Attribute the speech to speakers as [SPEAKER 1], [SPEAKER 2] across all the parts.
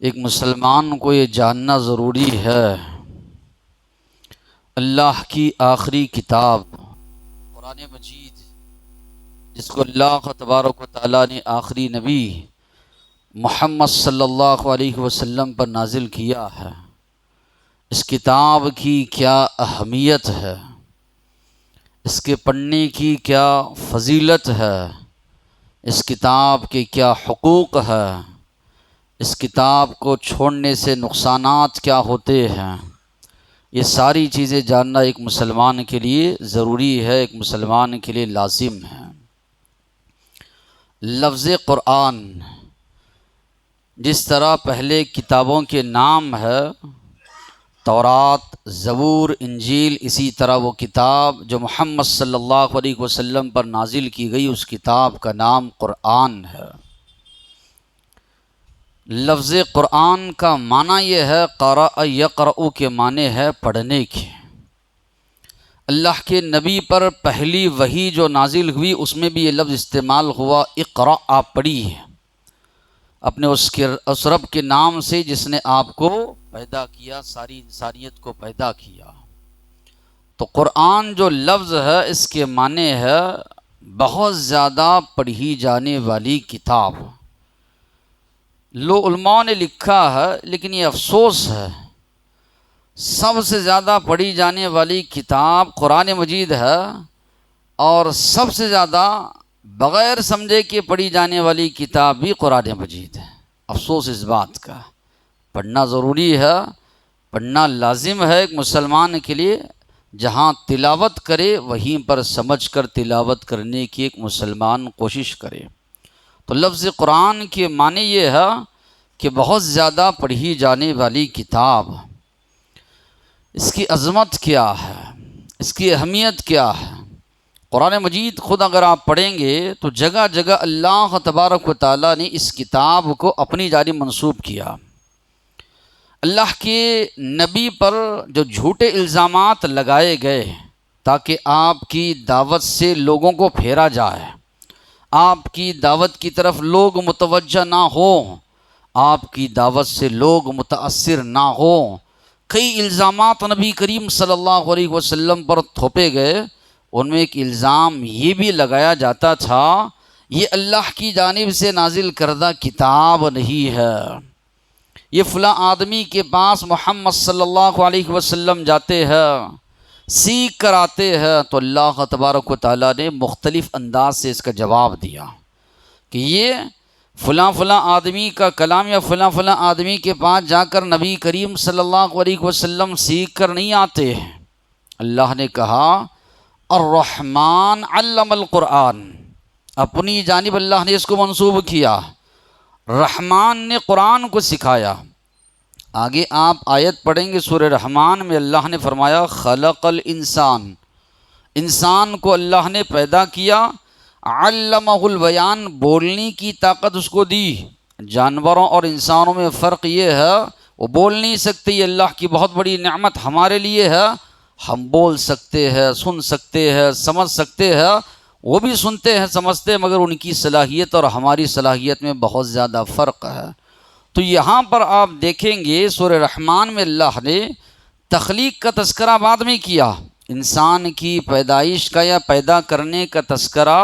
[SPEAKER 1] ایک مسلمان کو یہ جاننا ضروری ہے، اللہ کی آخری کتاب قرآن مجید، جس کو اللہ تبارک و تعالیٰ نے آخری نبی محمد صلی اللہ علیہ وسلم پر نازل کیا ہے، اس کتاب کی کیا اہمیت ہے، اس کے پڑھنے کی کیا فضیلت ہے، اس کتاب کے کیا حقوق ہے، اس کتاب کو چھوڑنے سے نقصانات کیا ہوتے ہیں، یہ ساری چیزیں جاننا ایک مسلمان کے لیے ضروری ہے، ایک مسلمان کے لیے لازم ہے۔ لفظ قرآن جس طرح پہلے کتابوں کے نام ہے، تورات، زبور، انجیل، اسی طرح وہ کتاب جو محمد صلی اللہ علیہ وسلم پر نازل کی گئی اس کتاب کا نام قرآن ہے۔ لفظ قرآن کا معنی یہ ہے، قرأ یقرأ کے معنی ہے پڑھنے کے۔ اللہ کے نبی پر پہلی وحی جو نازل ہوئی اس میں بھی یہ لفظ استعمال ہوا، اقرأ، آپ پڑھیے، اپنے اس رب کے نام سے جس نے آپ کو پیدا کیا، ساری انسانیت کو پیدا کیا۔ تو قرآن جو لفظ ہے اس کے معنی ہے بہت زیادہ پڑھی جانے والی کتاب۔ علماء نے لکھا ہے، لیکن یہ افسوس ہے، سب سے زیادہ پڑھی جانے والی کتاب قرآن مجید ہے، اور سب سے زیادہ بغیر سمجھے کہ پڑھی جانے والی کتاب بھی قرآن مجید ہے۔ افسوس اس بات کا۔ پڑھنا ضروری ہے، پڑھنا لازم ہے ایک مسلمان کے لیے، جہاں تلاوت کرے وہیں پر سمجھ کر تلاوت کرنے کی ایک مسلمان کوشش کرے۔ تو لفظ قرآن کے معنی یہ ہے کہ بہت زیادہ پڑھی جانے والی کتاب۔ اس کی عظمت کیا ہے، اس کی اہمیت کیا ہے؟ قرآن مجید خود اگر آپ پڑھیں گے تو جگہ جگہ اللہ تبارک و تعالیٰ نے اس کتاب کو اپنی جانب منسوب کیا۔ اللہ کے نبی پر جو جھوٹے الزامات لگائے گئے تاکہ آپ کی دعوت سے لوگوں کو پھیرا جائے، آپ کی دعوت کی طرف لوگ متوجہ نہ ہوں، آپ کی دعوت سے لوگ متاثر نہ ہوں، کئی الزامات نبی کریم صلی اللہ علیہ وسلم پر تھوپے گئے۔ ان میں ایک الزام یہ بھی لگایا جاتا تھا، یہ اللہ کی جانب سے نازل کردہ کتاب نہیں ہے، یہ فلاں آدمی کے پاس محمد صلی اللہ علیہ وسلم جاتے ہیں، سیکھ کر آتے ہیں۔ تو اللہ تبارک و تعالیٰ نے مختلف انداز سے اس کا جواب دیا کہ یہ فلاں فلاں آدمی کا کلام یا فلاں فلاں آدمی کے پاس جا کر نبی کریم صلی اللہ علیہ وسلم سیکھ کر نہیں آتے۔ اللہ نے کہا الرحمن علم القرآن، اپنی جانب اللہ نے اس کو منسوب کیا، رحمان نے قرآن کو سکھایا۔ آگے آپ آیت پڑھیں گے سورہ رحمان میں اللہ نے فرمایا خلق الانسان، انسان کو اللہ نے پیدا کیا، علمہ البیان، بولنے کی طاقت اس کو دی۔ جانوروں اور انسانوں میں فرق یہ ہے، وہ بول نہیں سکتے، یہ اللہ کی بہت بڑی نعمت ہمارے لیے ہے۔ ہم بول سکتے ہیں، سن سکتے ہیں، سمجھ سکتے ہیں، وہ بھی سنتے ہیں سمجھتے ہیں، مگر ان کی صلاحیت اور ہماری صلاحیت میں بہت زیادہ فرق ہے۔ تو یہاں پر آپ دیکھیں گے سورہ رحمان میں اللہ نے تخلیق کا تذکرہ بعد میں کیا، انسان کی پیدائش کا یا پیدا کرنے کا تذکرہ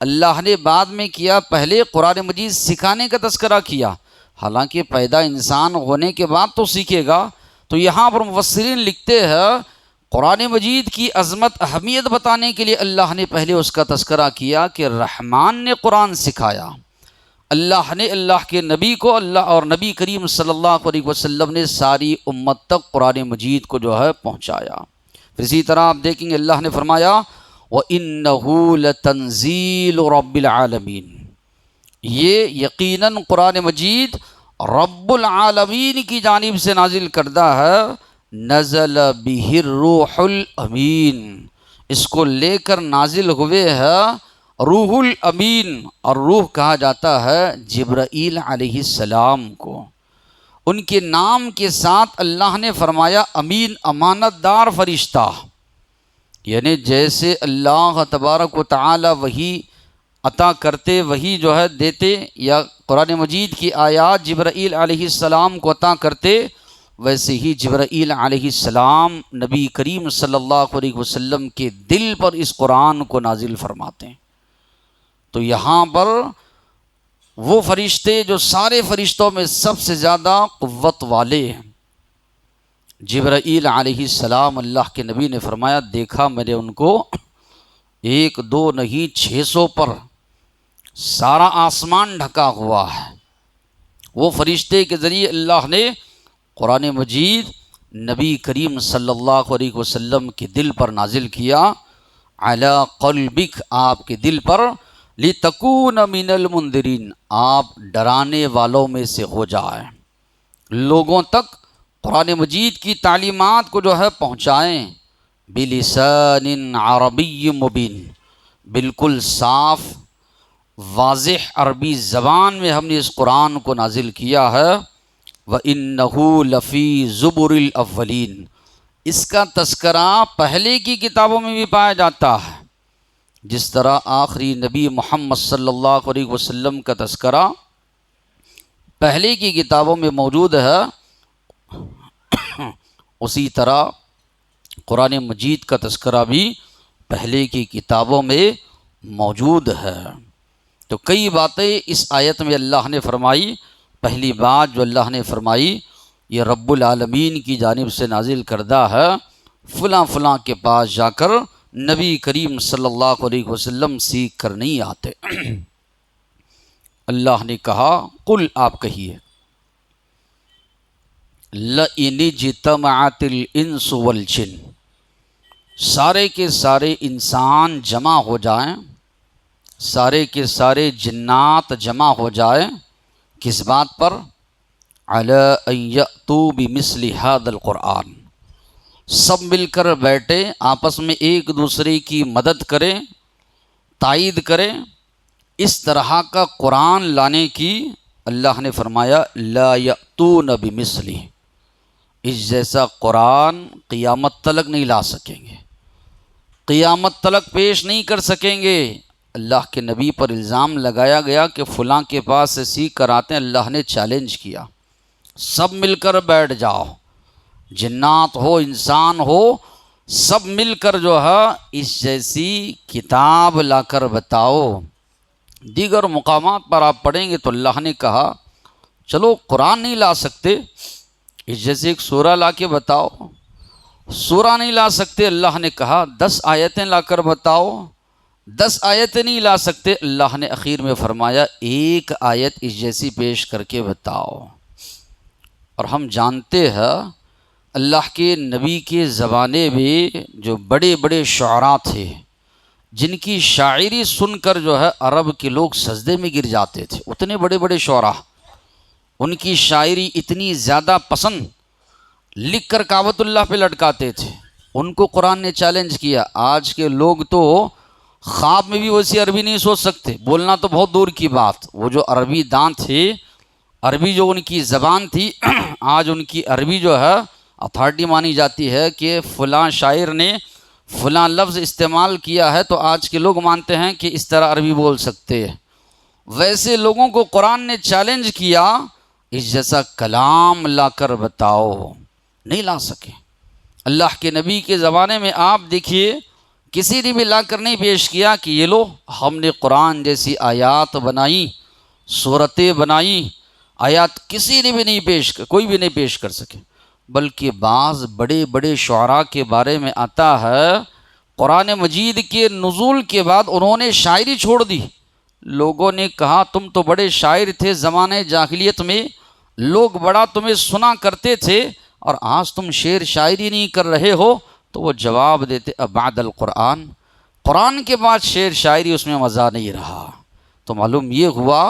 [SPEAKER 1] اللہ نے بعد میں کیا، پہلے قرآن مجید سکھانے کا تذکرہ کیا۔ حالانکہ پیدا انسان ہونے کے بعد تو سیکھے گا۔ تو یہاں پر مفسرین لکھتے ہیں قرآن مجید کی عظمت اہمیت بتانے کے لیے اللہ نے پہلے اس کا تذکرہ کیا کہ رحمان نے قرآن سکھایا، اللہ نے اللہ کے نبی کو، اللہ اور نبی کریم صلی اللہ علیہ وسلم نے ساری امت تک قرآن مجید کو جو ہے پہنچایا۔ پھر اسی طرح آپ دیکھیں گے اللہ نے فرمایا وَإِنَّهُ لَتَنزِيلُ رَبِّ الْعَالَمِينَ، یہ یقیناً قرآن مجید رب العالمین کی جانب سے نازل کردہ ہے، نزل بہ الروح الامین، اس کو لے کر نازل ہوئے ہے روح الامین، اور روح کہا جاتا ہے جبرائیل علیہ السلام کو۔ ان کے نام کے ساتھ اللہ نے فرمایا امین، امانت دار فرشتہ، یعنی جیسے اللہ تبارک و تعالی وہی عطا کرتے وہی جو ہے دیتے، یا قرآن مجید کی آیات جبرائیل علیہ السلام کو عطا کرتے، ویسے ہی جبرائیل علیہ السلام نبی کریم صلی اللہ علیہ وسلم کے دل پر اس قرآن کو نازل فرماتے ہیں۔ تو یہاں پر وہ فرشتے جو سارے فرشتوں میں سب سے زیادہ قوت والے ہیں، جبرائیل علیہ السلام، اللہ کے نبی نے فرمایا دیکھا میں نے ان کو 1 2 نہیں 600 پر سارا آسمان ڈھکا ہوا ہے۔ وہ فرشتے کے ذریعے اللہ نے قرآن مجید نبی کریم صلی اللہ علیہ وسلم کے دل پر نازل کیا، علی قلبک، آپ کے دل پر، لتکون من المنذرین، آپ ڈرانے والوں میں سے ہو جائیں، لوگوں تک قرآن مجید کی تعلیمات کو جو ہے پہنچائیں، بلسان عربی مبین، بالکل صاف واضح عربی زبان میں ہم نے اس قرآن کو نازل کیا ہے۔ وَإِنَّهُ لَفِي زُبُرِ الْأَوَّلِينَ، اس کا تذکرہ پہلے کی کتابوں میں بھی پایا جاتا ہے، جس طرح آخری نبی محمد صلی اللہ علیہ وسلم کا تذکرہ پہلے کی کتابوں میں موجود ہے، اسی طرح قرآن مجید کا تذکرہ بھی پہلے کی کتابوں میں موجود ہے۔ تو کئی باتیں اس آیت میں اللہ نے فرمائی۔ پہلی بات جو اللہ نے فرمائی، یہ رب العالمین کی جانب سے نازل کردہ ہے، فلاں فلاں کے پاس جا کر نبی کریم صلی اللہ علیہ وسلم سیکھ کر نہیں آتے۔ اللہ نے کہا قل، آپ کہیے، لَإِنِ اجْتَمَعَتِ الْإِنسُ وَالْجِنُّ، سارے کے سارے انسان جمع ہو جائیں، سارے کے سارے جنات جمع ہو جائیں، کس بات پر؟ عَلَىٰ أَن يَأْتُوا بِمِثْلِ هَذَا الْقُرْآنِ، سب مل کر بیٹھے، آپس میں ایک دوسرے کی مدد کریں، تائید کریں، اس طرح کا قرآن لانے کی۔ اللہ نے فرمایا لا یأتون بمثلہ، اس جیسا قرآن قیامت تلک نہیں لا سکیں گے، قیامت تلک پیش نہیں کر سکیں گے۔ اللہ کے نبی پر الزام لگایا گیا کہ فلاں کے پاس سے سیکھ کر آتے ہیں، اللہ نے چیلنج کیا، سب مل کر بیٹھ جاؤ، جنات ہو انسان ہو، سب مل کر جو ہے اس جیسی کتاب لا کر بتاؤ۔ دیگر مقامات پر آپ پڑھیں گے تو اللہ نے کہا چلو قرآن نہیں لا سکتے، اس جیسے ایک سورہ لا کے بتاؤ، سورہ نہیں لا سکتے، اللہ نے کہا 10 آیتیں لا کر بتاؤ، 10 آیتیں نہیں لا سکتے، اللہ نے اخیر میں فرمایا 1 آیت اس جیسی پیش کر کے بتاؤ۔ اور ہم جانتے ہیں اللہ کے نبی کے زمانے میں جو بڑے بڑے شعراء تھے، جن کی شاعری سن کر جو ہے عرب کے لوگ سجدے میں گر جاتے تھے، اتنے بڑے بڑے شعراء، ان کی شاعری اتنی زیادہ پسند، لکھ کر کعبۃ اللہ پہ لٹکاتے تھے۔ ان کو قرآن نے چیلنج کیا۔ آج کے لوگ تو خواب میں بھی ویسی عربی نہیں سوچ سکتے، بولنا تو بہت دور کی بات۔ وہ جو عربی داں تھے، عربی جو ان کی زبان تھی، آج ان کی عربی جو ہے اتھارٹی مانی جاتی ہے کہ فلاں شاعر نے فلاں لفظ استعمال کیا ہے تو آج کے لوگ مانتے ہیں کہ اس طرح عربی بول سکتے ہیں۔ ویسے لوگوں کو قرآن نے چیلنج کیا، اس جیسا کلام لا کر بتاؤ، نہیں لا سکے۔ اللہ کے نبی کے زمانے میں آپ دیکھیے کسی نے بھی لا کر نہیں پیش کیا کہ یہ لو ہم نے قرآن جیسی آیات بنائی، صورتیں بنائی، آیات کسی نے بھی نہیں پیش کر، کوئی بھی نہیں پیش کر سکے۔ بلکہ بعض بڑے بڑے شعراء کے بارے میں آتا ہے قرآن مجید کے نزول کے بعد انہوں نے شاعری چھوڑ دی۔ لوگوں نے کہا تم تو بڑے شاعر تھے زمانے جاہلیت میں، لوگ بڑا تمہیں سنا کرتے تھے، اور آج تم شعر شاعری نہیں کر رہے ہو۔ تو وہ جواب دیتے بعد القرآن، قرآن کے بعد شعر شاعری اس میں مزہ نہیں رہا۔ تو معلوم یہ ہوا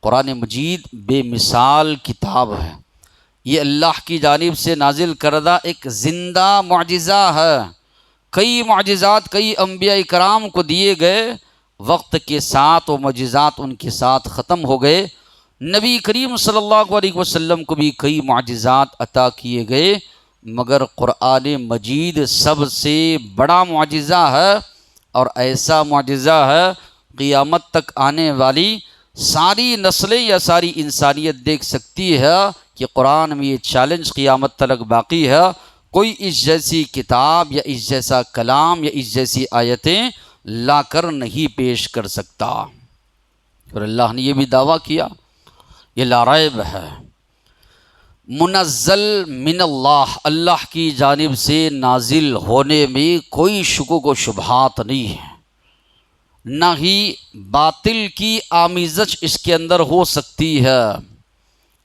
[SPEAKER 1] قرآن مجید بے مثال کتاب ہے، یہ اللہ کی جانب سے نازل کردہ ایک زندہ معجزہ ہے۔ کئی معجزات کئی انبیاء کرام کو دیے گئے، وقت کے ساتھ وہ معجزات ان کے ساتھ ختم ہو گئے۔ نبی کریم صلی اللہ علیہ وسلم کو بھی کئی معجزات عطا کیے گئے، مگر قرآن مجید سب سے بڑا معجزہ ہے، اور ایسا معجزہ ہے قیامت تک آنے والی ساری نسلیں یا ساری انسانیت دیکھ سکتی ہے کہ قرآن میں یہ چیلنج قیامت تک باقی ہے، کوئی اس جیسی کتاب یا اس جیسا کلام یا اس جیسی آیتیں لا کر نہیں پیش کر سکتا۔ اور اللہ نے یہ بھی دعویٰ کیا، یہ لا ریب ہے، منزل من اللہ، اللہ کی جانب سے نازل ہونے میں کوئی شکوک و شبہات نہیں ہے، نہ ہی باطل کی آمیزش اس کے اندر ہو سکتی ہے۔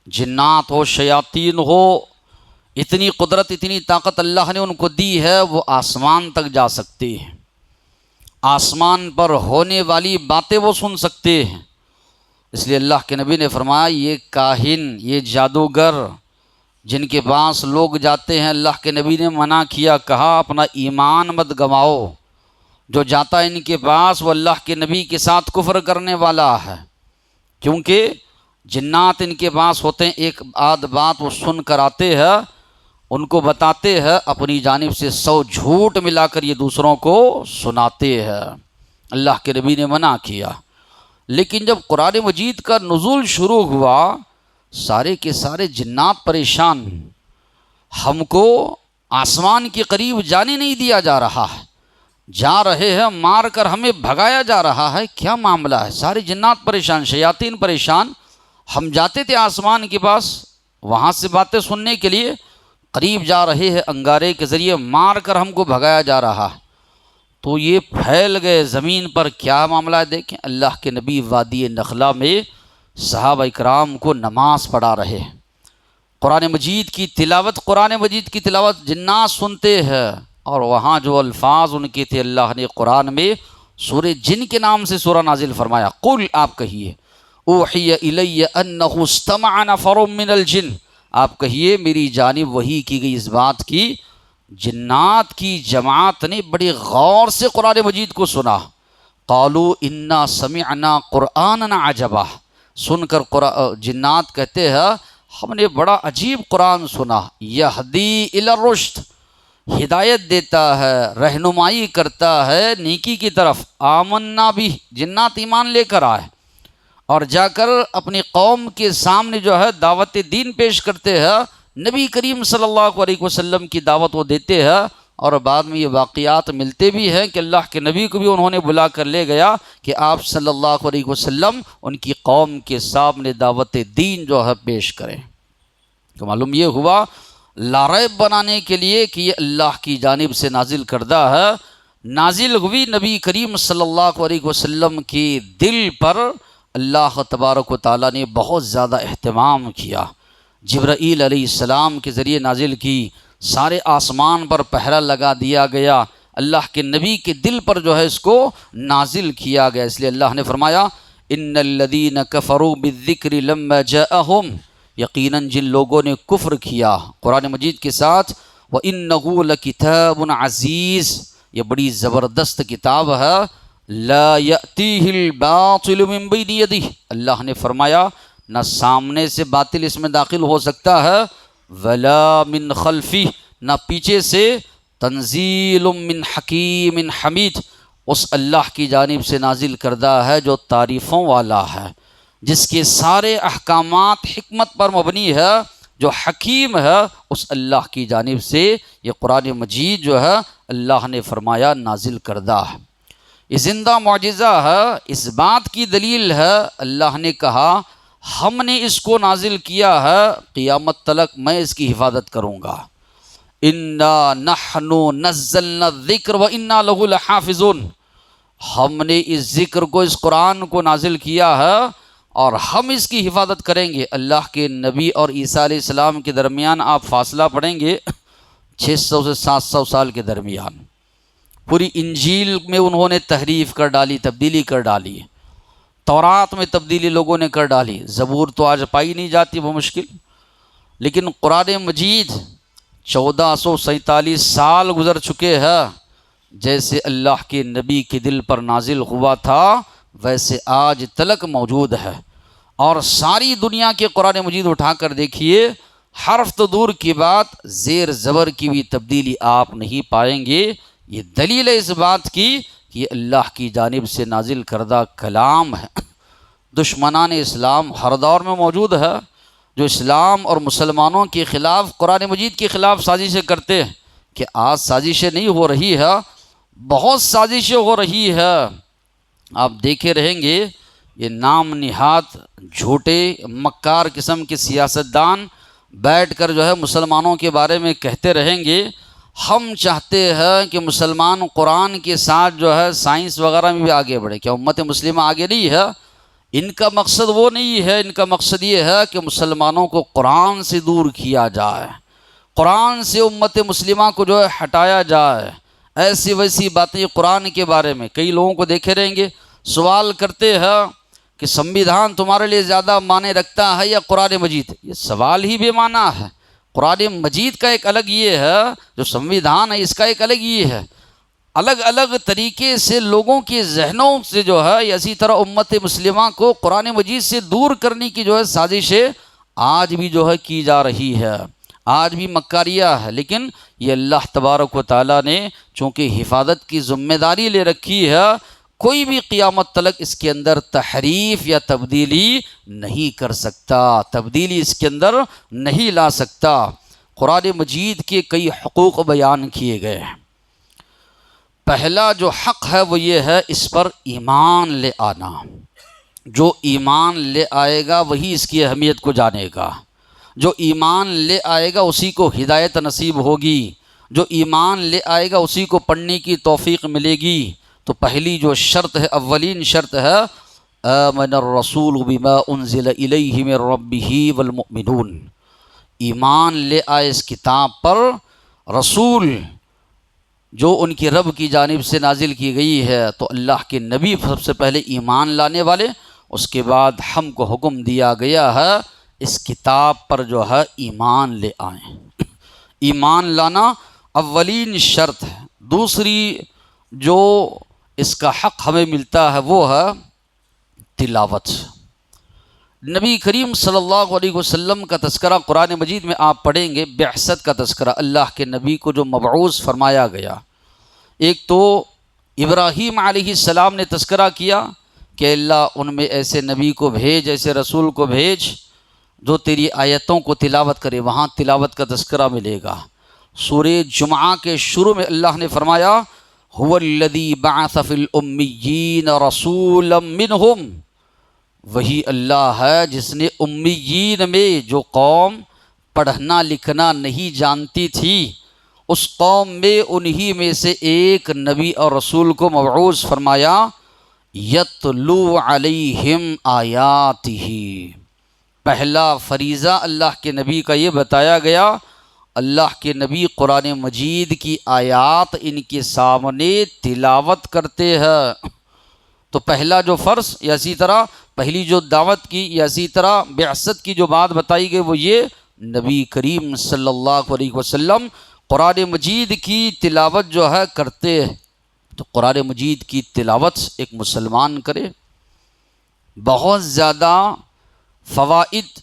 [SPEAKER 1] جنات ہو، شیاطین ہو، اتنی قدرت، اتنی طاقت اللہ نے ان کو دی ہے، وہ آسمان تک جا سکتے ہیں، آسمان پر ہونے والی باتیں وہ سن سکتے ہیں۔ اس لیے اللہ کے نبی نے فرمایا یہ کاہن، یہ جادوگر جن کے پاس لوگ جاتے ہیں، اللہ کے نبی نے منع کیا، کہا اپنا ایمان مت گنواؤ، جو جاتا ہے ان کے پاس وہ اللہ کے نبی کے ساتھ کفر کرنے والا ہے، کیونکہ جنات ان کے پاس ہوتے ہیں، ایک آدھ بات وہ سن کر آتے ہیں، ان کو بتاتے ہیں، اپنی جانب سے 100 جھوٹ ملا کر یہ دوسروں کو سناتے ہیں۔ اللہ کے نبی نے منع کیا، لیکن جب قرآن مجید کا نزول شروع ہوا، سارے کے سارے جنات پریشان، ہم کو آسمان کے قریب جانے نہیں دیا جا رہا ہے، جا رہے ہیں مار کر ہمیں بھگایا جا رہا ہے، کیا معاملہ ہے؟ سارے جنات پریشان، شیاطین پریشان۔ ہم جاتے تھے آسمان کے پاس، وہاں سے باتیں سننے کے لیے، قریب جا رہے ہیں، انگارے کے ذریعے مار کر ہم کو بھگایا جا رہا ہے۔ تو یہ پھیل گئے زمین پر، کیا معاملہ ہے؟ دیکھیں اللہ کے نبی وادی نخلا میں صحابہ اکرام کو نماز پڑھا رہے ہیں، قرآن مجید کی تلاوت جنات سنتے ہیں، اور وہاں جو الفاظ ان کے تھے، اللہ نے قرآن میں سورہ جن کے نام سے سورہ نازل فرمایا، قل، آپ کہیے، اوحی الی انہ استمع نفر من الجن، آپ کہیے میری جانب وحی کی گئی اس بات کی، جنات کی جماعت نے بڑے غور سے قرآن مجید کو سنا، قالوا انا سمعنا قرآنا عجبا، سن کر جنات کہتے ہیں ہم نے بڑا عجیب قرآن سنا، یہدی الی الرشد، ہدایت دیتا ہے، رہنمائی کرتا ہے نیکی کی طرف، آمنا بھی، جنات ایمان لے کر آئے اور جا کر اپنی قوم کے سامنے جو ہے دعوت دین پیش کرتے ہیں، نبی کریم صلی اللہ علیہ وسلم کی دعوت وہ دیتے ہیں، اور بعد میں یہ واقعات ملتے بھی ہیں کہ اللہ کے نبی کو بھی انہوں نے بلا کر لے گیا کہ آپ صلی اللہ علیہ وسلم ان کی قوم کے سامنے دعوت دین جو ہے پیش کریں۔ تو معلوم یہ ہوا لا ریب بنانے کے لیے کہ یہ اللہ کی جانب سے نازل کردہ ہے، نازل ہوئی نبی کریم صلی اللہ علیہ وسلم کی دل پر اللہ تبارک و تعالیٰ نے بہت زیادہ اہتمام کیا، جبرائیل علیہ السلام کے ذریعے نازل کی، سارے آسمان پر پہرا لگا دیا گیا، اللہ کے نبی کے دل پر جو ہے اس کو نازل کیا گیا۔ اس لیے اللہ نے فرمایا ان الذین کفروا بالذکر لما جاءہم، یقیناً جن لوگوں نے کفر کیا قرآن مجید کے ساتھ، وَإِنَّهُ لَكِتَابٌ عَزِيزٌ، یہ بڑی زبردست کتاب ہے، لا يأتیہ الباطل من بین یدہ، اللہ نے فرمایا نہ سامنے سے باطل اس میں داخل ہو سکتا ہے، ولا من خلفہ، نہ پیچھے سے، تنزیل من حکیم حمید، اس اللہ کی جانب سے نازل کردہ ہے جو تعریفوں والا ہے، جس کے سارے احکامات حکمت پر مبنی ہے، جو حکیم ہے، اس اللہ کی جانب سے یہ قرآن مجید جو ہے اللہ نے فرمایا نازل کردہ ہے۔ یہ زندہ معجزہ ہے، اس بات کی دلیل ہے، اللہ نے کہا ہم نے اس کو نازل کیا ہے، قیامت تلک میں اس کی حفاظت کروں گا، انا نحن نزلنا الذکر وانا لہ لحافظون، ہم نے اس ذکر کو، اس قرآن کو نازل کیا ہے اور ہم اس کی حفاظت کریں گے۔ اللہ کے نبی اور عیسیٰ علیہ السلام کے درمیان آپ فاصلہ پڑھیں گے 600 سے 700 سال کے درمیان، پوری انجیل میں انہوں نے تحریف کر ڈالی، تبدیلی کر ڈالی، تورات میں تبدیلی لوگوں نے کر ڈالی، زبور تو آج پائی نہیں جاتی، وہ مشکل، لیکن قرآن مجید 1447 سال گزر چکے ہیں، جیسے اللہ کے نبی کے دل پر نازل ہوا تھا ویسے آج تلک موجود ہے، اور ساری دنیا کے قرآن مجید اٹھا کر دیکھیے، حرف تو دور کی بات، زیر زبر کی بھی تبدیلی آپ نہیں پائیں گے۔ یہ دلیل ہے اس بات کی کہ کہ یہ اللہ کی جانب سے نازل کردہ کلام ہے۔ دشمنان اسلام ہر دور میں موجود ہے، جو اسلام اور مسلمانوں کے خلاف قرآن مجید کے خلاف سازشیں کرتے ہیں، کہ آج سازشیں نہیں ہو رہی ہے، بہت سازشیں ہو رہی ہے۔ آپ دیکھے رہیں گے یہ نام نہاد جھوٹے مکار قسم کے سیاستدان بیٹھ کر جو ہے مسلمانوں کے بارے میں کہتے رہیں گے ہم چاہتے ہیں کہ مسلمان قرآن کے ساتھ جو ہے سائنس وغیرہ میں بھی آگے بڑھے۔ کیا امت مسلمہ آگے نہیں ہے؟ ان کا مقصد وہ نہیں ہے، ان کا مقصد یہ ہے کہ مسلمانوں کو قرآن سے دور کیا جائے، قرآن سے امت مسلمہ کو جو ہے ہٹایا جائے۔ ایسی ویسی باتیں قرآن کے بارے میں کئی لوگوں کو دیکھے رہیں گے، سوال کرتے ہیں کہ سنویدھان تمہارے لیے زیادہ معنی رکھتا ہے یا قرآن مجید؟ یہ سوال ہی بے معنی ہے۔ قرآن مجید کا ایک الگ یہ ہے، جو سنویدھان ہے اس کا ایک الگ یہ ہے۔ الگ الگ طریقے سے لوگوں کے ذہنوں سے جو ہے اسی طرح امت مسلمہ کو قرآن مجید سے دور کرنے کی جو ہے سازشیں آج بھی جو ہے کی جا رہی ہے، آج بھی مکاریہ ہے۔ لیکن یہ اللہ تبارک و تعالیٰ نے چونکہ حفاظت کی ذمہ داری لے رکھی ہے، کوئی بھی قیامت تلک اس کے اندر تحریف یا تبدیلی نہیں کر سکتا، تبدیلی اس کے اندر نہیں لا سکتا۔ قرآن مجید کے کئی حقوق بیان کیے گئے ہیں۔ پہلا جو حق ہے وہ یہ ہے اس پر ایمان لے آنا۔ جو ایمان لے آئے گا وہی اس کی اہمیت کو جانے گا، جو ایمان لے آئے گا اسی کو ہدایت نصیب ہوگی، جو ایمان لے آئے گا اسی کو پڑھنے کی توفیق ملے گی۔ تو پہلی جو شرط ہے، اولین شرط ہے آمن الرسول بما انزل الیہ من ربہ والمؤمنون، ایمان لے آئے اس کتاب پر، رسول جو ان کی رب کی جانب سے نازل کی گئی ہے۔ تو اللہ کے نبی سب سے پہلے ایمان لانے والے، اس کے بعد ہم کو حکم دیا گیا ہے اس کتاب پر جو ہے ایمان لے آئیں۔ ایمان لانا اولین شرط ہے۔ دوسری جو اس کا حق ہمیں ملتا ہے وہ ہے تلاوت۔ نبی کریم صلی اللہ علیہ وسلم کا تذکرہ قرآن مجید میں آپ پڑھیں گے، بعثت کا تذکرہ، اللہ کے نبی کو جو مبعوث فرمایا گیا۔ ایک تو ابراہیم علیہ السلام نے تذکرہ کیا کہ اللہ ان میں ایسے نبی کو بھیج، ایسے رسول کو بھیج جو تیری آیتوں کو تلاوت کرے، وہاں تلاوت کا تذکرہ ملے گا۔ سورہ جمعہ کے شروع میں اللہ نے فرمایا هو الذی بعث فی الامیین رسولا منہم، وہی اللہ ہے جس نے امیین میں، جو قوم پڑھنا لکھنا نہیں جانتی تھی، اس قوم میں انہی میں سے ایک نبی اور رسول کو مبعوث فرمایا، یتلو علیہم آیاتہ، پہلا فریضہ اللہ کے نبی کا یہ بتایا گیا، اللہ کے نبی قرآن مجید کی آیات ان کے سامنے تلاوت کرتے ہیں۔ تو پہلا جو فرض، یا اسی طرح پہلی جو دعوت کی، یا اسی طرح بعثت کی جو بات بتائی گئی وہ یہ، نبی کریم صلی اللہ علیہ وسلم قرآن مجید کی تلاوت جو ہے کرتے ہیں۔ تو قرآن مجید کی تلاوت ایک مسلمان کرے، بہت زیادہ فوائد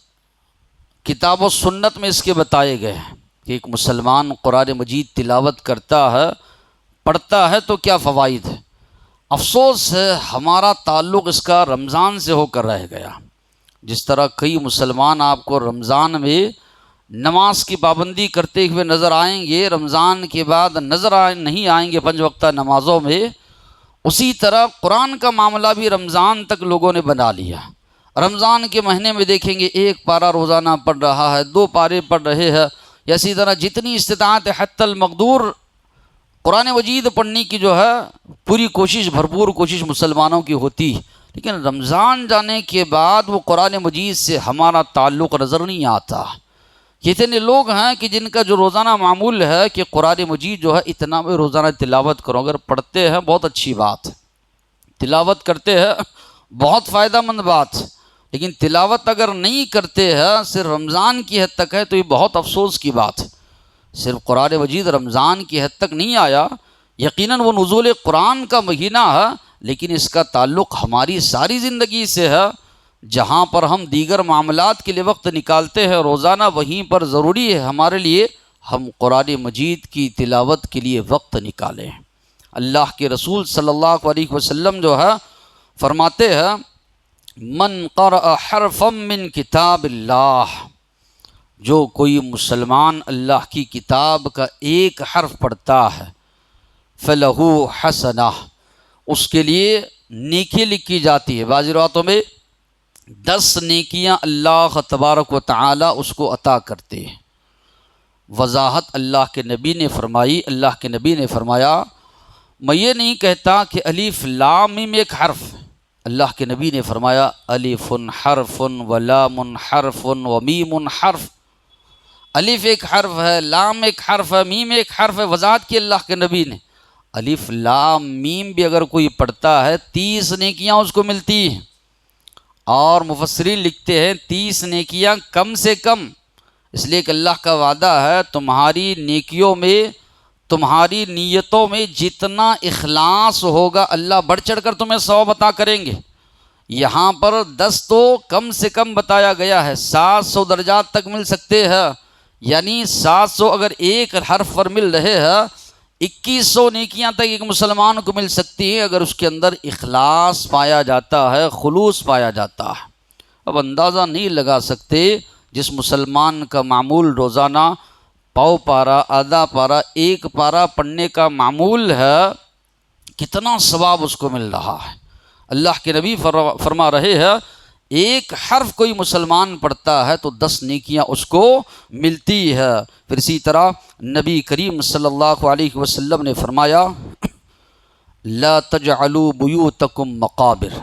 [SPEAKER 1] کتاب و سنت میں اس کے بتائے گئے ہیں کہ ایک مسلمان قرآن مجید تلاوت کرتا ہے، پڑھتا ہے تو کیا فوائد ہے۔ افسوس ہے ہمارا تعلق اس کا رمضان سے ہو کر رہ گیا۔ جس طرح کئی مسلمان آپ کو رمضان میں نماز کی پابندی کرتے ہوئے نظر آئیں گے، رمضان کے بعد نہیں آئیں گے 5 وقتہ نمازوں میں، اسی طرح قرآن کا معاملہ بھی رمضان تک لوگوں نے بنا لیا۔ رمضان کے مہینے میں دیکھیں گے 1 پارہ روزانہ پڑھ رہا ہے، 2 پارے پڑھ رہے ہیں، یا اسی طرح جتنی استطاعت حتی المقدور قرآن مجید پڑھنے کی جو ہے پوری کوشش، بھرپور کوشش مسلمانوں کی ہوتی، لیکن رمضان جانے کے بعد وہ قرآن مجید سے ہمارا تعلق نظر نہیں آتا۔ کتنے لوگ ہیں کہ جن کا جو روزانہ معمول ہے کہ قرآن مجید جو ہے اتنا میں روزانہ تلاوت کرو، اگر پڑھتے ہیں بہت اچھی بات، تلاوت کرتے ہیں بہت فائدہ مند بات، لیکن تلاوت اگر نہیں کرتے ہیں، صرف رمضان کی حد تک ہے، تو یہ بہت افسوس کی بات ہے۔ صرف قرآن مجید رمضان کی حد تک نہیں آیا، یقیناً وہ نزول قرآن کا مہینہ ہے، لیکن اس کا تعلق ہماری ساری زندگی سے ہے۔ جہاں پر ہم دیگر معاملات کے لیے وقت نکالتے ہیں روزانہ، وہیں پر ضروری ہے ہمارے لیے ہم قرآن مجید کی تلاوت کے لیے وقت نکالیں۔ اللہ کے رسول صلی اللہ علیہ وسلم جو ہے فرماتے ہیں من قرأ حرفا من کتاب اللہ، جو کوئی مسلمان اللہ کی کتاب کا ایک حرف پڑھتا ہے فلہ حسنہ، اس کے لیے نیکی لکھی جاتی ہے۔ بعض روایتوں میں 10 نیکیاں اللہ تبارک و تعالی اس کو عطا کرتے ہیں۔ وضاحت اللہ کے نبی نے فرمائی، اللہ کے نبی نے فرمایا میں یہ نہیں کہتا کہ الف لام میم ایک حرف، اللہ کے نبی نے فرمایا الف حرف و لام حرف و میم حرف، الف ایک حرف ہے، لام ایک حرف ہے، میم ایک حرف ہے۔ وضاحت کی اللہ کے نبی نے الف لام میم بھی اگر کوئی پڑھتا ہے 30 نیکیاں اس کو ملتی ہیں، اور مفسرین لکھتے ہیں 30 نیکیاں کم سے کم، اس لیے کہ اللہ کا وعدہ ہے تمہاری نیکیوں میں، تمہاری نیتوں میں جتنا اخلاص ہوگا اللہ بڑھ چڑھ کر تمہیں 100 عطا کریں گے۔ یہاں پر 10 تو کم سے کم بتایا گیا ہے، 700 درجات تک مل سکتے ہیں، یعنی 700 اگر ایک حرف پر مل رہے ہیں 2100 نیکیاں تک ایک مسلمان کو مل سکتی ہیں اگر اس کے اندر اخلاص پایا جاتا ہے، خلوص پایا جاتا ہے۔ اب اندازہ نہیں لگا سکتے جس مسلمان کا معمول روزانہ پاؤ پارا، آدھا پارا، ایک پارا پڑھنے کا معمول ہے، کتنا ثواب اس کو مل رہا ہے۔ اللہ کے نبی فرما رہے ہیں ایک حرف کوئی مسلمان پڑھتا ہے تو 10 نیکیاں اس کو ملتی ہے۔ پھر اسی طرح نبی کریم صلی اللہ علیہ وسلم نے فرمایا لا تجعلوا بیوتکم مقابر،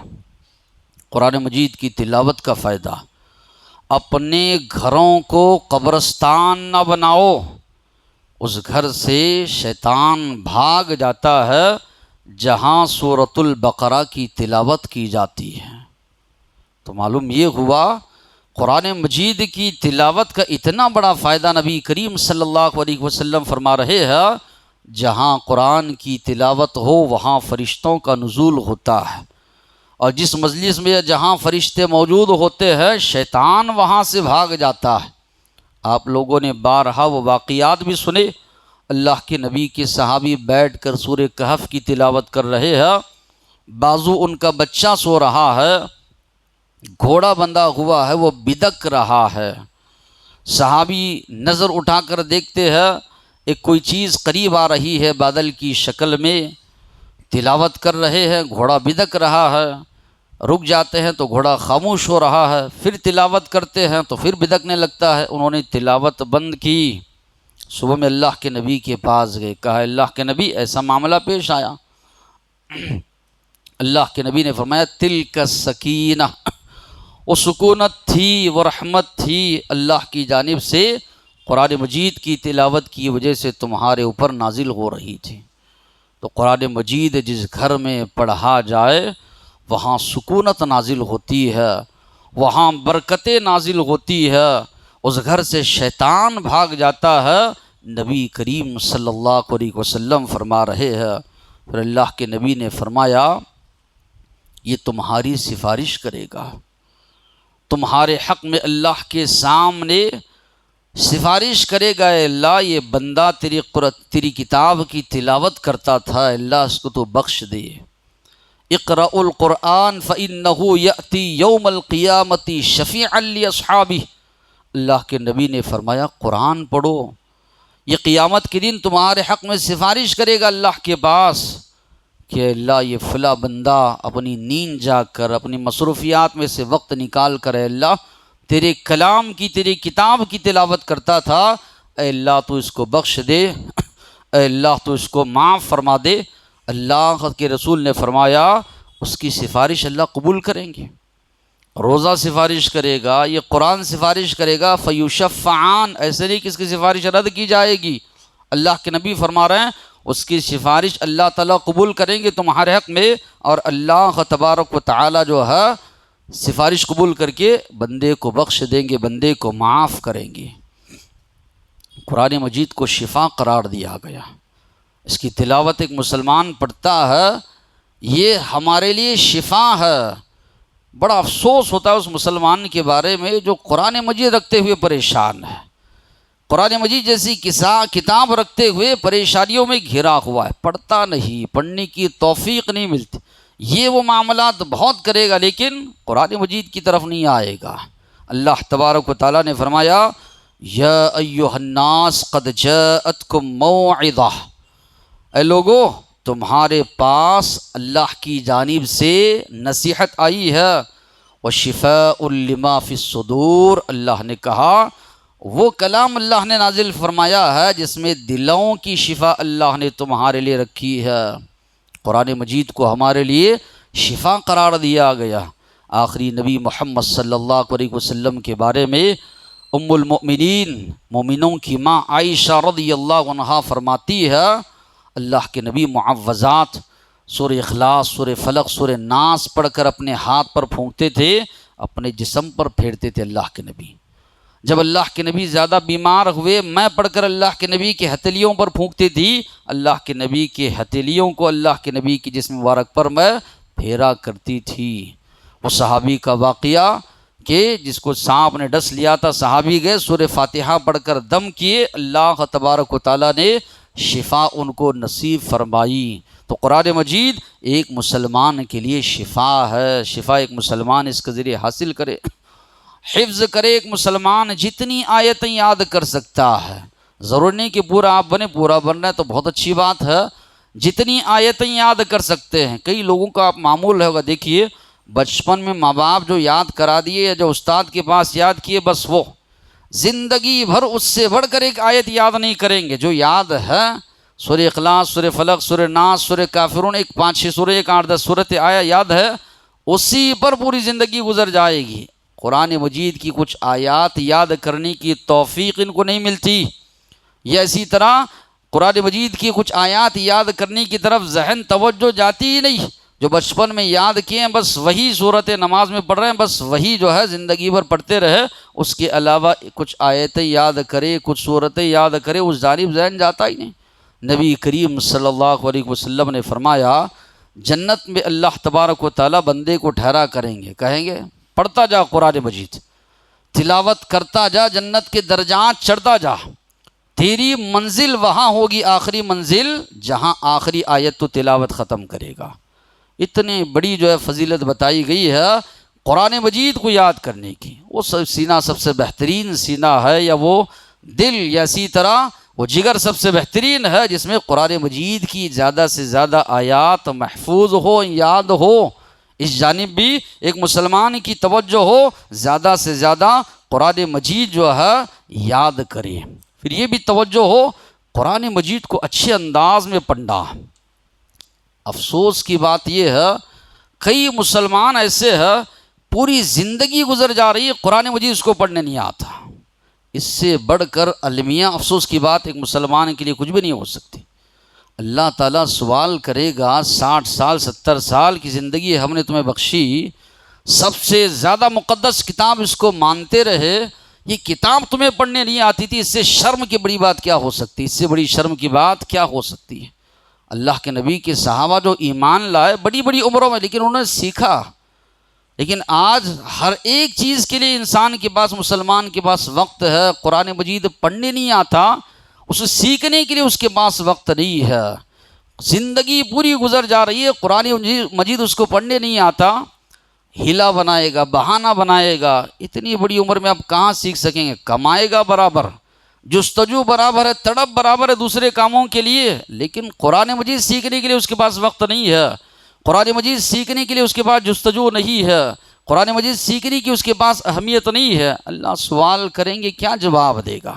[SPEAKER 1] قرآن مجید کی تلاوت کا فائدہ، اپنے گھروں کو قبرستان نہ بناؤ، اس گھر سے شیطان بھاگ جاتا ہے جہاں سورۃ البقرہ کی تلاوت کی جاتی ہے۔ تو معلوم یہ ہوا قرآن مجید کی تلاوت کا اتنا بڑا فائدہ نبی کریم صلی اللہ علیہ وسلم فرما رہے ہیں، جہاں قرآن کی تلاوت ہو وہاں فرشتوں کا نزول ہوتا ہے، اور جس مجلس میں جہاں فرشتے موجود ہوتے ہیں شیطان وہاں سے بھاگ جاتا ہے۔ آپ لوگوں نے بارہا وہ واقعات بھی سنے، اللہ کے نبی کے صحابی بیٹھ کر سورہ کہف کی تلاوت کر رہے ہیں، بازو ان کا بچہ سو رہا ہے، گھوڑا بندھا ہوا ہے وہ بدک رہا ہے، صحابی نظر اٹھا کر دیکھتے ہیں ایک کوئی چیز قریب آ رہی ہے بادل کی شکل میں، تلاوت کر رہے ہیں گھوڑا بدک رہا ہے، رک جاتے ہیں تو گھوڑا خاموش ہو رہا ہے، پھر تلاوت کرتے ہیں تو پھر بدکنے لگتا ہے، انہوں نے تلاوت بند کی۔ صبح میں اللہ کے نبی کے پاس گئے، کہا اللہ کے نبی ایسا معاملہ پیش آیا۔ اللہ کے نبی نے فرمایا تلک السکینہ، وہ سکونت تھی، وہ رحمت تھی اللہ کی جانب سے، قرآن مجید کی تلاوت کی وجہ سے تمہارے اوپر نازل ہو رہی تھی۔ تو قرآن مجید جس گھر میں پڑھا جائے وہاں سکونت نازل ہوتی ہے، وہاں برکتیں نازل ہوتی ہے، اس گھر سے شیطان بھاگ جاتا ہے۔ نبی کریم صلی اللہ علیہ وسلم فرما رہے ہیں، پھر اللہ کے نبی نے فرمایا یہ تمہاری سفارش کرے گا، تمہارے حق میں اللہ کے سامنے سفارش کرے گا، اے اللہ یہ بندہ تیری کتاب کی تلاوت کرتا تھا، اللہ اس کو تو بخش دے۔ اقرأ القرآن فإنه یأتی یوم القیامت شفیعا لاصحابہ، اللہ کے نبی نے فرمایا قرآن پڑھو، یہ قیامت کے دن تمہارے حق میں سفارش کرے گا اللہ کے پاس کہ اللہ یہ فلاں بندہ اپنی نیند جاگ کر اپنی مصروفیات میں سے وقت نکال کر اے اللہ تیرے کلام کی تیری کتاب کی تلاوت کرتا تھا، اے اللہ تو اس کو بخش دے، اے اللہ تو اس کو معاف فرما دے۔ اللہ کے رسول نے فرمایا اس کی سفارش اللہ قبول کریں گے، روزہ سفارش کرے گا، یہ قرآن سفارش کرے گا، فیشفعان، ایسے نہیں کہ اس کی سفارش رد کی جائے گی، اللہ کے نبی فرما رہے ہیں اس کی سفارش اللہ تعالیٰ قبول کریں گے تمہارے حق میں، اور اللہ تبارک و تعالیٰ جو ہے سفارش قبول کر کے بندے کو بخش دیں گے، بندے کو معاف کریں گے۔ قرآن مجید کو شفا قرار دیا گیا، اس کی تلاوت ایک مسلمان پڑھتا ہے یہ ہمارے لیے شفا ہے۔ بڑا افسوس ہوتا ہے اس مسلمان کے بارے میں جو قرآن مجید رکھتے ہوئے پریشان ہے، قرآن مجید جیسی کتاب رکھتے ہوئے پریشانیوں میں گھرا ہوا ہے، پڑھتا نہیں، پڑھنے کی توفیق نہیں ملتی، یہ وہ معاملات بہت کرے گا لیکن قرآن مجید کی طرف نہیں آئے گا۔ اللہ تبارک و تعالیٰ نے فرمایا یا ایھا الناس قد جاءتکم موعظہ، اے لوگو تمہارے پاس اللہ کی جانب سے نصیحت آئی ہے، وشفاء لما فی الصدور، اللہ نے کہا وہ کلام اللہ نے نازل فرمایا ہے جس میں دلوں کی شفا اللہ نے تمہارے لیے رکھی ہے۔ قرآن مجید کو ہمارے لیے شفا قرار دیا گیا۔ آخری نبی محمد صلی اللہ علیہ وسلم کے بارے میں ام المؤمنین، مومنوں کی ماں عائشہ رضی اللہ عنہا فرماتی ہے اللہ کے نبی معوذات سورہ اخلاص، سورہ فلق، سورہ ناس پڑھ کر اپنے ہاتھ پر پھونکتے تھے، اپنے جسم پر پھیرتے تھے اللہ کے نبی۔ جب اللہ کے نبی زیادہ بیمار ہوئے، میں پڑھ کر اللہ کے نبی کے ہتھیلیوں پر پھونکتی تھی، اللہ کے نبی کے ہتھیلیوں کو اللہ کے نبی کے جسم مبارک پر میں پھیرا کرتی تھی۔ وہ صحابی کا واقعہ کہ جس کو سانپ نے ڈس لیا تھا، صحابی گئے سورہ فاتحہ پڑھ کر دم کیے، اللہ تبارک و تعالیٰ نے شفا ان کو نصیب فرمائی۔ تو قرآن مجید ایک مسلمان کے لیے شفا ہے، شفا ایک مسلمان اس کے ذریعے حاصل کرے، حفظ کرے۔ ایک مسلمان جتنی آیتیں یاد کر سکتا ہے، ضرور نہیں کہ پورا آپ بنے، پورا بننا ہے تو بہت اچھی بات ہے، جتنی آیتیں یاد کر سکتے ہیں۔ کئی لوگوں کا آپ معمول ہوگا، دیکھیے بچپن میں ماں باپ جو یاد کرا دیے یا جو استاد کے پاس یاد کیے، بس وہ زندگی بھر اس سے بڑھ کر ایک آیت یاد نہیں کریں گے۔ جو یاد ہے سورہ اخلاص، سورہ فلق، سورہ ناس، سورہ کافرون، ایک 5-6 سورہ، ایک 8-10 سورت آیا یاد ہے، اسی پر پوری زندگی گزر جائے گی۔ قرآن مجید کی کچھ آیات یاد کرنے کی توفیق ان کو نہیں ملتی، یا اسی طرح قرآن مجید کی کچھ آیات یاد کرنے کی طرف ذہن توجہ جاتی ہی نہیں۔ جو بچپن میں یاد کیے ہیں بس وہی صورت نماز میں پڑھ رہے ہیں، بس وہی جو ہے زندگی بھر پڑھتے رہے، اس کے علاوہ کچھ آیتیں یاد کرے، کچھ صورتیں یاد کرے، اس جانب ذہن جاتا ہی نہیں۔ نبی کریم صلی اللہ علیہ وسلم نے فرمایا جنت میں اللہ تبارک و تعالیٰ بندے کو ٹھہرا کریں گے، کہیں گے پڑھتا جا قرآن مجید، تلاوت کرتا جا، جنت کے درجات چڑھتا جا، تیری منزل وہاں ہوگی آخری منزل جہاں آخری آیت تو تلاوت ختم کرے گا۔ اتنی بڑی جو ہے فضیلت بتائی گئی ہے قرآن مجید کو یاد کرنے کی۔ وہ سینہ سب سے بہترین سینہ ہے، یا وہ دل، یا اسی طرح وہ جگر سب سے بہترین ہے جس میں قرآن مجید کی زیادہ سے زیادہ آیات محفوظ ہو، یاد ہو۔ اس جانب بھی ایک مسلمان کی توجہ ہو، زیادہ سے زیادہ قرآن مجید جو ہے یاد کرے۔ پھر یہ بھی توجہ ہو قرآن مجید کو اچھے انداز میں پڑھنا۔ افسوس کی بات یہ ہے کئی مسلمان ایسے ہیں پوری زندگی گزر جا رہی ہے، قرآن مجید اس کو پڑھنے نہیں آتا۔ اس سے بڑھ کر المیہ افسوس کی بات ایک مسلمان کے لیے کچھ بھی نہیں ہو سکتی۔ اللہ تعالیٰ سوال کرے گا 60 سال 70 سال کی زندگی ہم نے تمہیں بخشی، سب سے زیادہ مقدس کتاب اس کو مانتے رہے، یہ کتاب تمہیں پڑھنے نہیں آتی تھی، اس سے شرم کی بڑی بات کیا ہو سکتی، اس سے بڑی شرم کی بات کیا ہو سکتی ہے۔ اللہ کے نبی کے صحابہ جو ایمان لائے بڑی بڑی عمروں میں، لیکن انہوں نے سیکھا۔ لیکن آج ہر ایک چیز کے لیے انسان کے پاس، مسلمان کے پاس وقت ہے، قرآن مجید پڑھنے نہیں آتا، اسے سیکھنے کے لیے اس کے پاس وقت نہیں ہے۔ زندگی پوری گزر جا رہی ہے، قرآن مجید اس کو پڑھنے نہیں آتا، ہیلا بنائے گا، بہانہ بنائے گا۔ اتنی بڑی عمر میں آپ کہاں سیکھ سکیں گے؟ کمائے گا برابر، جستجو برابر ہے، تڑپ برابر ہے دوسرے کاموں کے لیے، لیکن قرآن مجید سیکھنے کے لیے اس کے پاس وقت نہیں ہے، قرآن مجید سیکھنے کے لیے اس کے پاس جستجو نہیں ہے، قرآن مجید سیکھنے کی اس کے پاس اہمیت نہیں ہے۔ اللہ سوال کریں گے کیا جواب دے گا؟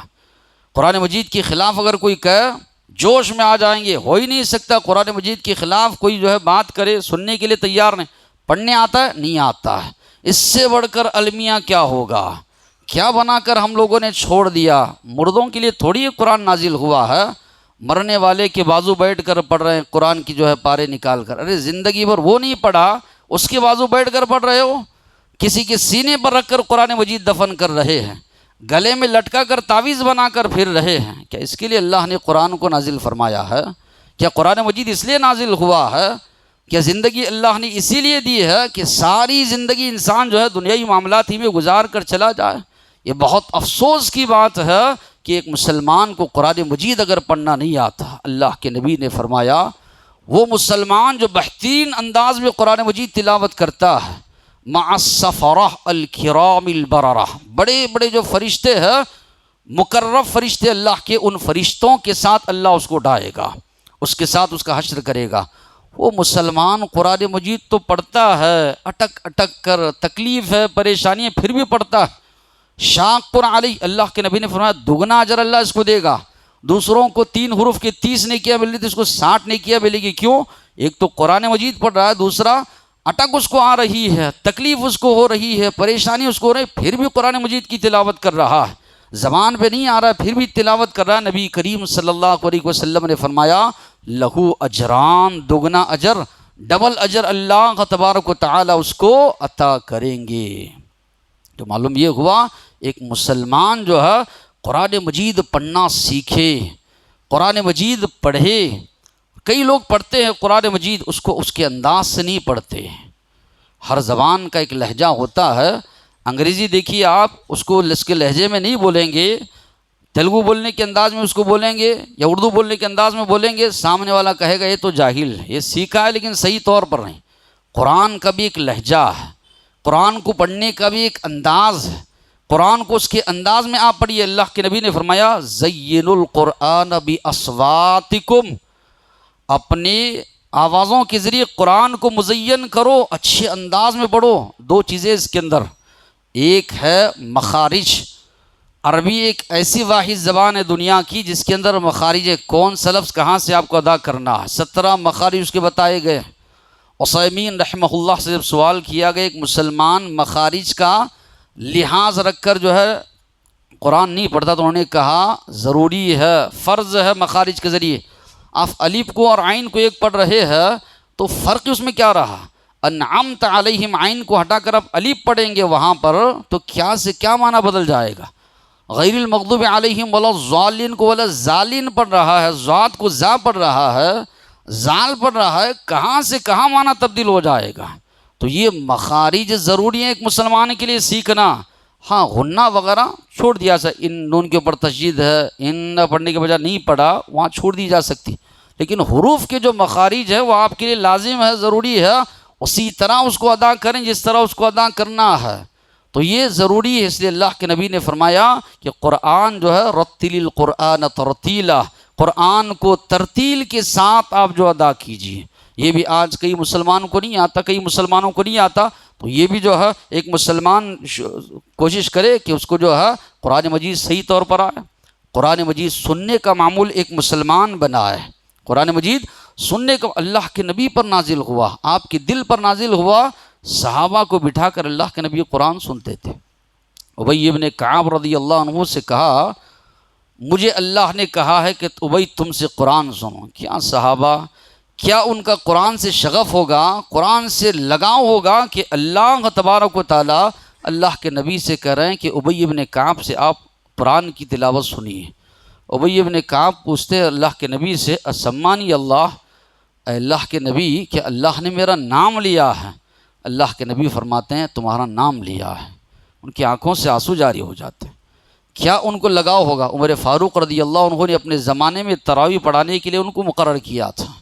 [SPEAKER 1] قرآن مجید کے خلاف اگر کوئی کہے جوش میں آ جائیں گے، ہو ہی نہیں سکتا قرآن مجید کے خلاف کوئی جو ہے بات کرے، سننے کے لیے تیار نہیں۔ پڑھنے آتا ہے؟ نہیں آتا ہے۔ اس سے بڑھ کر المیہ کیا ہوگا؟ کیا بنا کر ہم لوگوں نے چھوڑ دیا؟ مردوں کے لیے تھوڑی قرآن نازل ہوا ہے، مرنے والے کے بازو بیٹھ کر پڑھ رہے ہیں قرآن کی جو ہے پارے نکال کر۔ ارے زندگی بھر وہ نہیں پڑھا، اس کے بازو بیٹھ کر پڑھ رہے ہو، کسی کے سینے پر رکھ کر قرآن مجید دفن کر رہے ہیں، گلے میں لٹکا کر تعویذ بنا کر پھر رہے ہیں۔ کیا اس کے لیے اللہ نے قرآن کو نازل فرمایا ہے؟ کیا قرآن مجید اس لیے نازل ہوا ہے؟ کیا زندگی اللہ نے اسی لیے دی ہے کہ ساری زندگی انسان جو ہے دنیائی معاملات ہی میں گزار کر چلا جائے؟ یہ بہت افسوس کی بات ہے کہ ایک مسلمان کو قرآن مجید اگر پڑھنا نہیں آتا، اللہ کے نبی نے فرمایا وہ مسلمان جو بہترین انداز میں قرآن مجید تلاوت کرتا ہے، مع السفرہ الکرام البررہ، بڑے بڑے جو فرشتے ہیں، مقرب فرشتے اللہ کے، ان فرشتوں کے ساتھ اللہ اس کو اٹھائے گا، اس کے ساتھ اس کا حشر کرے گا۔ وہ مسلمان قرآن مجید تو پڑھتا ہے، اٹک اٹک کر، تکلیف ہے، پریشانی ہے، پھر بھی پڑھتا ہے، شاق علیہ، اللہ کے نبی نے فرمایا دگنا اجر اللہ اس کو دے گا۔ دوسروں کو 3 حروف کے 30 نیکیاں مل رہی تھی، اس کو 60 نیکیاں ملے گی۔ کیوں؟ ایک تو قرآن مجید پڑھ رہا ہے، دوسرا اٹک اس کو آ رہی ہے، تکلیف اس کو ہو رہی ہے، پریشانی اس کو ہو رہی ہے، پھر بھی قرآن مجید کی تلاوت کر رہا ہے، زبان پہ نہیں آ رہا ہے، پھر بھی تلاوت کر رہا ہے۔ نبی کریم صلی اللہ علیہ وسلم نے فرمایا لہو اجران، دگنا اجر، ڈبل اجر اللہ تبارک و تعالی اس کو عطا کریں گے۔ تو معلوم یہ ہوا ایک مسلمان جو ہے قرآن مجید پڑھنا سیکھے، قرآن مجید پڑھے۔ کئی لوگ پڑھتے ہیں قرآن مجید، اس کو اس کے انداز سے نہیں پڑھتے۔ ہر زبان کا ایک لہجہ ہوتا ہے۔ انگریزی دیکھیے آپ، اس کو اس کے لہجے میں نہیں بولیں گے، تیلگو بولنے کے انداز میں اس کو بولیں گے یا اردو بولنے کے انداز میں بولیں گے، سامنے والا کہے گا یہ تو جاہل ہے، یہ سیکھا ہے لیکن صحیح طور پر نہیں۔ قرآن کا بھی ایک لہجہ ہے، قرآن کو پڑھنے کا بھی ایک انداز ہے، قرآن کو اس کے انداز میں آپ پڑھیے۔ اللہ کے نبی نے فرمایا زینوا القرآن باصواتکم، اپنے آوازوں کے ذریعے قرآن کو مزین کرو، اچھے انداز میں پڑھو۔ 2 چیزیں اس کے اندر، ایک ہے مخارج۔ عربی ایک ایسی واحد زبان ہے دنیا کی جس کے اندر مخارج ہے، کون سا لفظ کہاں سے آپ کو ادا کرنا ہے، 17 مخارج اس کے بتائے گئے۔ عثیمین رحمہ اللہ سے جب سوال کیا گیا ایک مسلمان مخارج کا لحاظ رکھ کر جو ہے قرآن نہیں پڑھتا، تو انہوں نے کہا ضروری ہے، فرض ہے مخارج کے ذریعے۔ آپ الف کو اور عین کو ایک پڑھ رہے ہیں تو فرق اس میں کیا رہا؟ انعمت علیہم، عین کو ہٹا کر آپ الف پڑھیں گے وہاں پر تو کیا سے کیا معنی بدل جائے گا؟ غیر المغضوب علیہم ولا الضالین کو ولا ظالین پڑھ رہا ہے، ذات کو زا پڑھ رہا ہے، زال پڑھ رہا ہے، کہاں سے کہاں معنی تبدیل ہو جائے گا؟ تو یہ مخارج ضروری ہے ایک مسلمان کے لیے سیکھنا۔ ہاں غنہ وغیرہ چھوڑ دیا ان نون کے اوپر تشدید ہے، ان پڑھنے کے بجائے نہیں پڑھا، وہاں چھوڑ دی جا سکتی، لیکن حروف کے جو مخارج ہے وہ آپ کے لیے لازم ہے، ضروری ہے، اسی طرح اس کو ادا کریں جس طرح اس کو ادا کرنا ہے۔ تو یہ ضروری ہے، اس لیے اللہ کے نبی نے فرمایا کہ قرآن جو ہے رتل القرآن ترتیلا، قرآن کو ترتیل کے ساتھ آپ جو ادا کیجیے۔ یہ بھی آج کئی مسلمانوں کو نہیں آتا، کئی مسلمانوں کو نہیں آتا، تو یہ بھی جو ہے ایک مسلمان کوشش کرے کہ اس کو جو ہے قرآن مجید صحیح طور پر آئے، قرآن مجید سننے کا معمول ایک مسلمان بنائے۔ قرآن مجید سننے کا اللہ کے نبی پر نازل ہوا، آپ کے دل پر نازل ہوا، صحابہ کو بٹھا کر اللہ کے نبی قرآن سنتے تھے۔ ابی ابن کعب رضی اللہ عنہ سے کہا مجھے اللہ نے کہا ہے کہ ابی تم سے قرآن سنو۔ کیا صحابہ، کیا ان کا قرآن سے شغف ہوگا، قرآن سے لگاؤ ہوگا کہ اللہ تبارک و تعالیٰ اللہ کے نبی سے کہہ رہے ہیں کہ ابی ابن کعب سے آپ قرآن کی تلاوت سنیے۔ ابی ابن کعب پوچھتے اللہ کے نبی سے اسمانی اللہ، اے اللہ کے نبی کہ اللہ نے میرا نام لیا ہے؟ اللہ کے نبی فرماتے ہیں تمہارا نام لیا ہے۔ ان کی آنکھوں سے آنسو جاری ہو جاتے ہیں۔ کیا ان کو لگاؤ ہوگا؟ عمر فاروق رضی اللہ عنہ نے اپنے زمانے میں تراویح پڑھانے کے لیے ان کو مقرر کیا تھا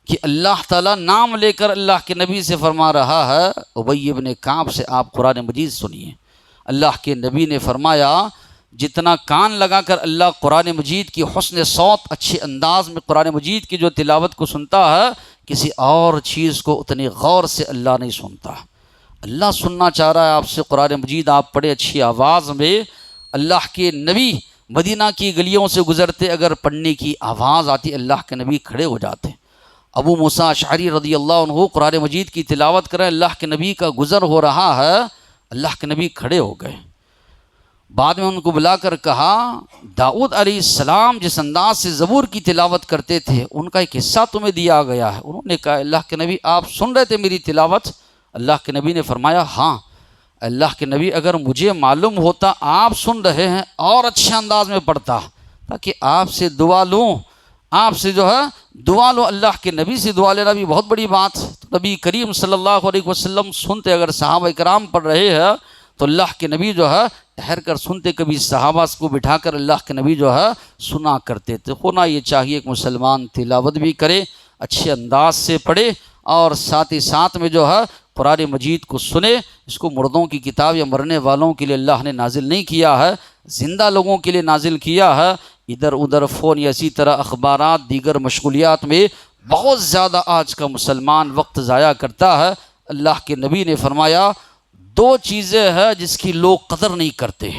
[SPEAKER 1] کہ اللہ تعالیٰ نام لے کر اللہ کے نبی سے فرما رہا ہے ابی ابن کعب سے آپ قرآن مجید سنیے۔ اللہ کے نبی نے فرمایا جتنا کان لگا کر اللہ قرآن مجید کی حسن صوت، اچھے انداز میں قرآن مجید کی جو تلاوت کو سنتا ہے، کسی اور چیز کو اتنی غور سے اللہ نہیں سنتا۔ اللہ سننا چاہ رہا ہے آپ سے قرآن مجید، آپ پڑھے اچھی آواز میں۔ اللہ کے نبی مدینہ کی گلیوں سے گزرتے، اگر پڑھنے کی آواز آتی اللہ کے نبی کھڑے ہو جاتے۔ ابو موسیٰ اشعری رضی اللہ عنہ قرآن مجید کی تلاوت کریں، اللہ کے نبی کا گزر ہو رہا ہے، اللہ کے نبی کھڑے ہو گئے۔ بعد میں ان کو بلا کر کہا داؤد علیہ السلام جس انداز سے زبور کی تلاوت کرتے تھے ان کا ایک حصہ تمہیں دیا گیا ہے۔ انہوں نے کہا اللہ کے نبی آپ سن رہے تھے میری تلاوت؟ اللہ کے نبی نے فرمایا ہاں۔ اللہ کے نبی اگر مجھے معلوم ہوتا آپ سن رہے ہیں اور اچھے انداز میں پڑھتا تاکہ آپ سے دعا لوں، آپ سے جو ہے دعا لو۔ اللہ کے نبی سے دعا لینا بھی بہت بڑی بات۔ تو نبی کریم صلی اللہ علیہ وسلم سنتے، اگر صحابہ کرام پڑھ رہے ہیں تو اللہ کے نبی جو ہے ٹھہر کر سنتے، کبھی صحابہ کو بٹھا کر اللہ کے نبی جو ہے سنا کرتے تھے۔ ہونا یہ چاہیے کہ مسلمان تلاوت بھی کرے، اچھے انداز سے پڑھے، اور ساتھ ہی ساتھ میں جو ہے قرآن مجید کو سنے۔ اس کو مردوں کی کتاب یا مرنے والوں کے لیے اللہ نے نازل نہیں کیا ہے، زندہ لوگوں کے لیے نازل کیا ہے۔ ادھر ادھر فون یا اسی طرح اخبارات، دیگر مشغولیات میں بہت زیادہ آج کا مسلمان وقت ضائع کرتا ہے۔ اللہ کے نبی نے فرمایا دو چیزیں ہیں جس کی لوگ قدر نہیں کرتے،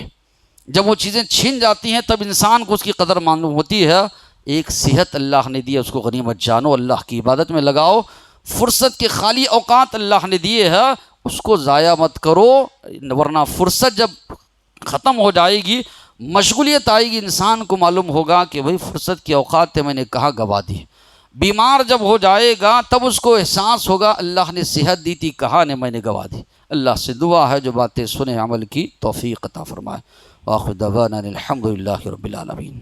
[SPEAKER 1] جب وہ چیزیں چھن جاتی ہیں تب انسان کو اس کی قدر معلوم ہوتی ہے۔ ایک صحت اللہ نے دی، اس کو غنیمت جانو، اللہ کی عبادت میں لگاؤ۔ فرصت کے خالی اوقات اللہ نے دیے ہیں، اس کو ضائع مت کرو، ورنہ فرصت جب ختم ہو جائے گی، مشغولیت آئے گی، انسان کو معلوم ہوگا کہ بھئی فرصت کے اوقات تھے، میں نے کہاں گوا دی۔ بیمار جب ہو جائے گا تب اس کو احساس ہوگا اللہ نے صحت دی تھی، کہاں نے میں نے گوا دی۔ اللہ سے دعا ہے جو باتیں سنے عمل کی توفیق عطا فرمائے۔ وآخر دعوانا الحمد للہ رب العالمین۔